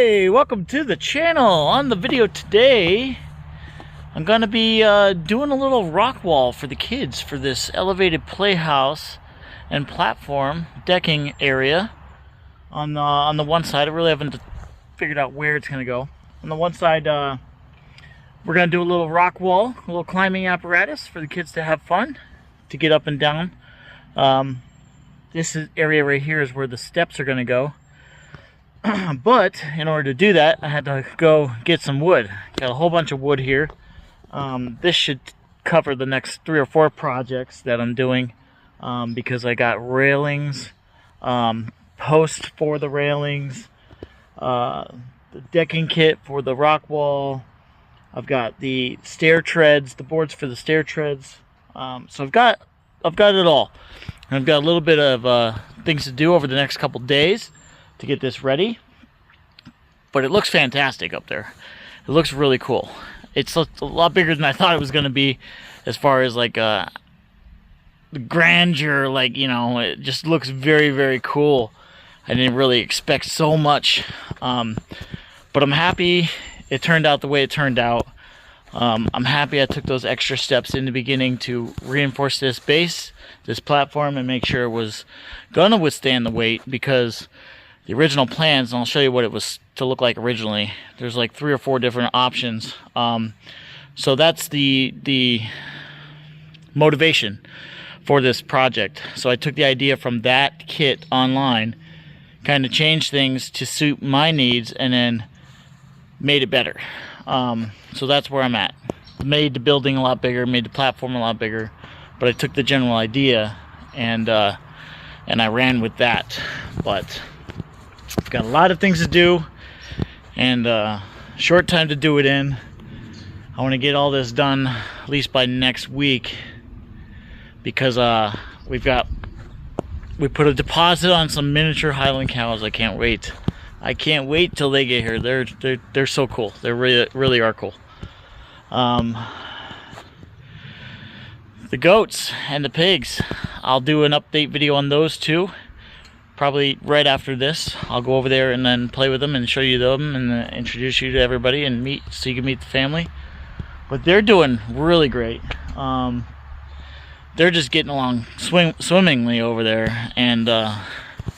Hey, welcome to the channel. On the video today, I'm gonna be doing a little rock wall for the kids for this elevated playhouse and platform decking area. On the one side, I really haven't figured out where it's gonna go. On the one side, we're gonna do a little rock wall, a little climbing apparatus for the kids to have fun, to get up and down. This area right here is where the steps are gonna go. But in order to do that, I had to go get some wood. Got a whole bunch of wood here. This should cover the next 3 or 4 projects that I'm doing, because I got railings, posts for the railings, the decking kit for the rock wall. I've got the stair treads, the boards for the stair treads. So I've got it all. And I've got a little bit of things to do over the next couple days to get this ready, but it looks fantastic up there. It looks really cool. It's a lot bigger than I thought it was going to be, as far as like the grandeur. Like, you know, it just looks very, very cool. I didn't really expect so much, but I'm happy it turned out the way it turned out. I'm happy I took those extra steps in the beginning to reinforce this base, this platform, and make sure it was gonna withstand the weight, because the original plans, and I'll show you what it was to look like originally, there's like 3 or 4 different options. So that's the motivation for this project. So I took the idea from that kit online, kind of changed things to suit my needs, and then made it better. So that's where I'm at. Made the building a lot bigger, made the platform a lot bigger, but I took the general idea and I ran with that. But I've got a lot of things to do, and short time to do it in. I want to get all this done at least by next week, because we put a deposit on some miniature Highland cows. I can't wait. I can't wait till they get here. They're so cool. They really are cool. The goats and the pigs, I'll do an update video on those too. Probably right after this. I'll go over there and then play with them and show you them and introduce you to everybody and meet, so you can meet the family. But they're doing really great. They're just getting along swimmingly over there, and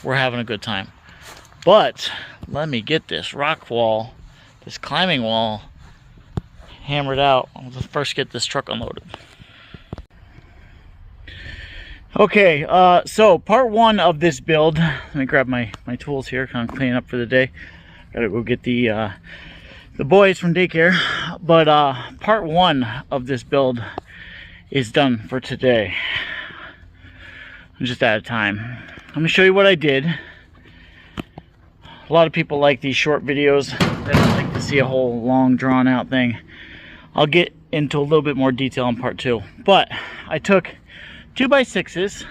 we're having a good time. But let me get this rock wall, this climbing wall, hammered out. I'll just first get this truck unloaded. Okay, so part 1 of this build. Let me grab my tools here, kind of clean up for the day. Gotta go get the boys from daycare. But part 1 of this build is done for today. I'm just out of time. Let me show you what I did. A lot of people like these short videos. They don't like to see a whole long drawn out thing. I'll get into a little bit more detail in part 2. But I took 2x6s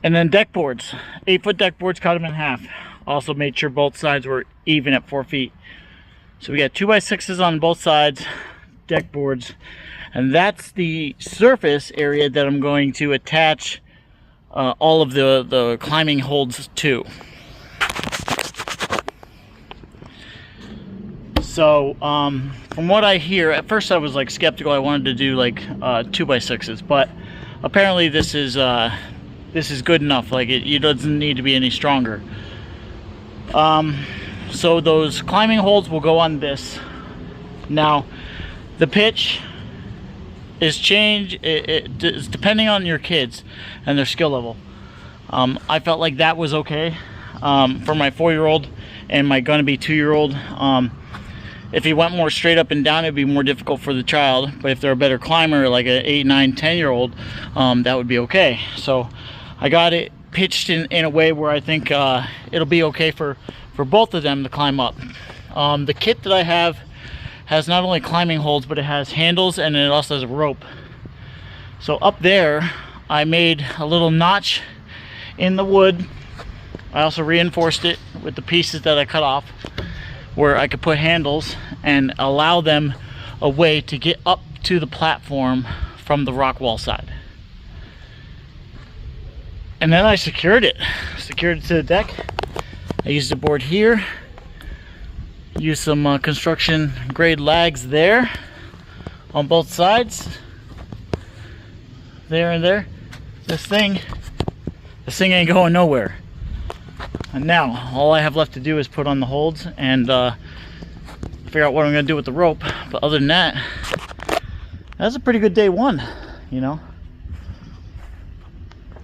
and then deck boards, 8-foot deck boards, cut them in half. Also made sure both sides were even at 4 feet. So we got 2x6s on both sides, deck boards, and that's the surface area that I'm going to attach all of the climbing holds to. So from what I hear, at first I was like skeptical. I wanted to do like 2x6s, but apparently this is good enough. Like it doesn't need to be any stronger. So those climbing holds will go on this. Now the pitch is changed. It's depending on your kids and their skill level. I felt like that was okay for my 4-year-old and my gonna be 2-year-old. If he went more straight up and down, it'd be more difficult for the child. But if they're a better climber, like an 8, 9, 10-year-old, that would be okay. So I got it pitched in a way where I think it'll be okay for both of them to climb up. The kit that I have has not only climbing holds, but it has handles, and it also has a rope. So up there, I made a little notch in the wood. I also reinforced it with the pieces that I cut off, where I could put handles and allow them a way to get up to the platform from the rock wall side. And then I secured it to the deck, I used a board here. Use some construction grade lags there on both sides. There and there. This thing ain't going nowhere. And now all I have left to do is put on the holds and figure out what I'm gonna do with the rope. But other than that, that's a pretty good day one, you know.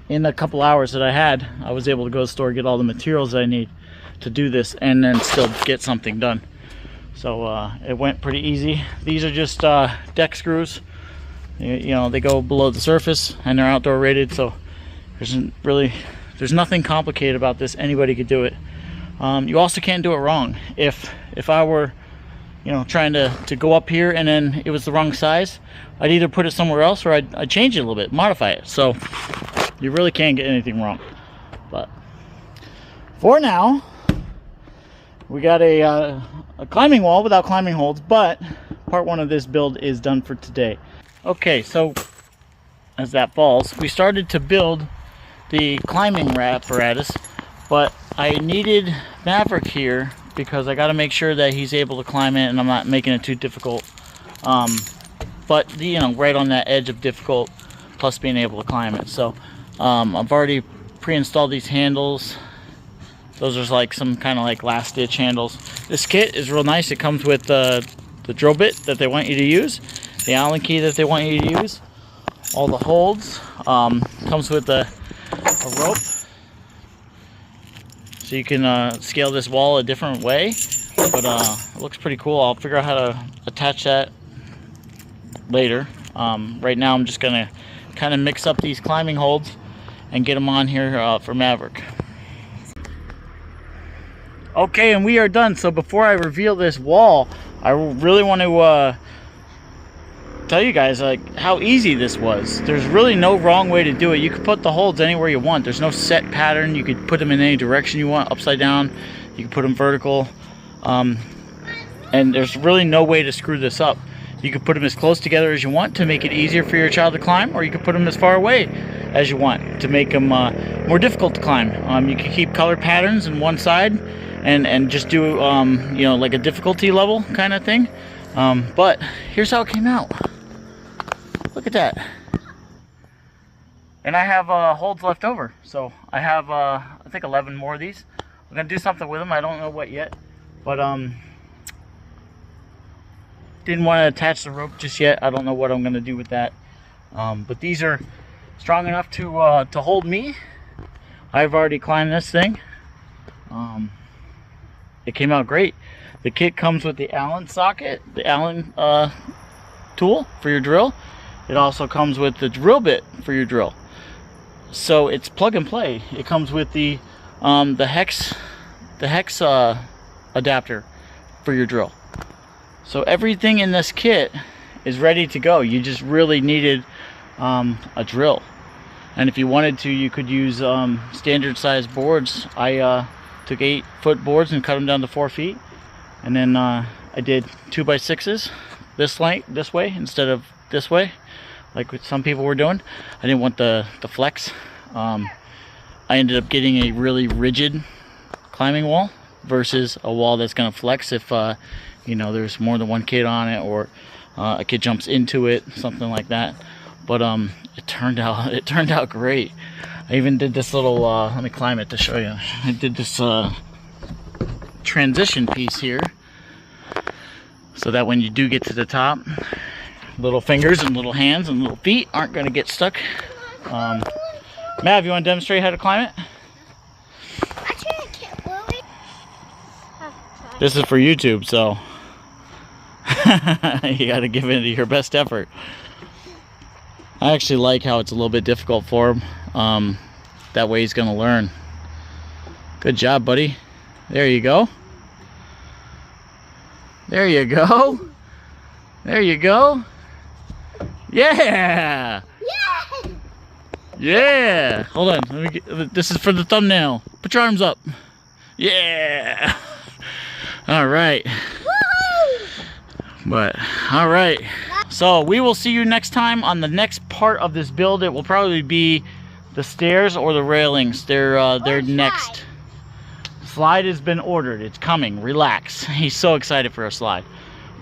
In a couple hours that I had, I was able to go to the store, get all the materials that I need to do this, and then still get something done. So it went pretty easy. These are just deck screws. You know, they go below the surface and they're outdoor rated, so there's nothing complicated about this. Anybody could do it. You also can't do it wrong. If I were, you know, trying to go up here and then it was the wrong size, I'd either put it somewhere else or I'd change it a little bit, modify it. So you really can't get anything wrong. But for now, we got a climbing wall without climbing holds, but part one of this build is done for today. Okay, so as that falls, we started to build the climbing apparatus, but I needed Maverick here because I got to make sure that he's able to climb it and I'm not making it too difficult. But you know, right on that edge of difficult, plus being able to climb it. So I've already pre-installed these handles. Those are like some kind of like last ditch handles. This kit is real nice. It comes with the drill bit that they want you to use, the Allen key that they want you to use, all the holds. Comes with a rope, so you can scale this wall a different way. But it looks pretty cool. I'll figure out how to attach that later. Right now I'm just gonna kind of mix up these climbing holds and get them on here for Maverick. Okay, and we are done. So before I reveal this wall, I really want to tell you guys like how easy this was. There's really no wrong way to do it. You could put the holds anywhere you want. There's no set pattern. You could put them in any direction you want, upside down. You could put them vertical. And there's really no way to screw this up. You could put them as close together as you want to make it easier for your child to climb, or you could put them as far away as you want to make them more difficult to climb. You can keep color patterns on one side and just do you know, like a difficulty level kind of thing. But here's how it came out. Look at that. And I have holds left over, so I have I think 11 more of these. I'm gonna do something with them. I don't know what yet, but didn't want to attach the rope just yet. I don't know what I'm gonna do with that. But these are strong enough to hold me. I've already climbed this thing. It came out great. The kit comes with the Allen socket, the Allen tool for your drill. It also comes with the drill bit for your drill. So it's plug and play. It comes with the hex adapter for your drill. So everything in this kit is ready to go. You just really needed a drill. And if you wanted to, you could use standard size boards. I took 8-foot boards and cut them down to 4 feet. And then I did 2x6s this way instead of this way, like what some people were doing. I didn't want the flex. I ended up getting a really rigid climbing wall versus a wall that's gonna flex if you know, there's more than one kid on it, or a kid jumps into it, something like that. But it turned out great. I even did this little let me climb it to show you. I did this transition piece here, so that when you do get to the top, little fingers and little hands and little feet aren't going to get stuck. Mav, you want to demonstrate how to climb it? This is for YouTube, so you got to give it your best effort. I actually like how it's a little bit difficult for him. That way he's going to learn. Good job, buddy. There you go. There you go. There you go. Yeah. Yeah. Yeah. Hold on. Let me get, this is for the thumbnail. Put your arms up. Yeah. All right. Woohoo! But all right. So we will see you next time on the next part of this build. It will probably be the stairs or the railings. They're next. Slide has been ordered. It's coming. Relax. He's so excited for a slide.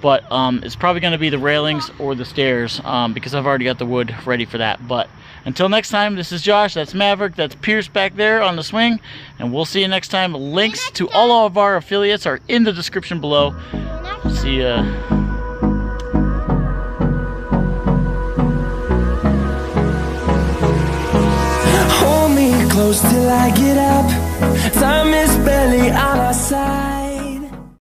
But it's probably going to be the railings or the stairs because I've already got the wood ready for that. But until next time, this is Josh. That's Maverick. That's Pierce back there on the swing. And we'll see you next time. Links to all of our affiliates are in the description below. See ya. Hold me close till I get up. Time is barely on our side.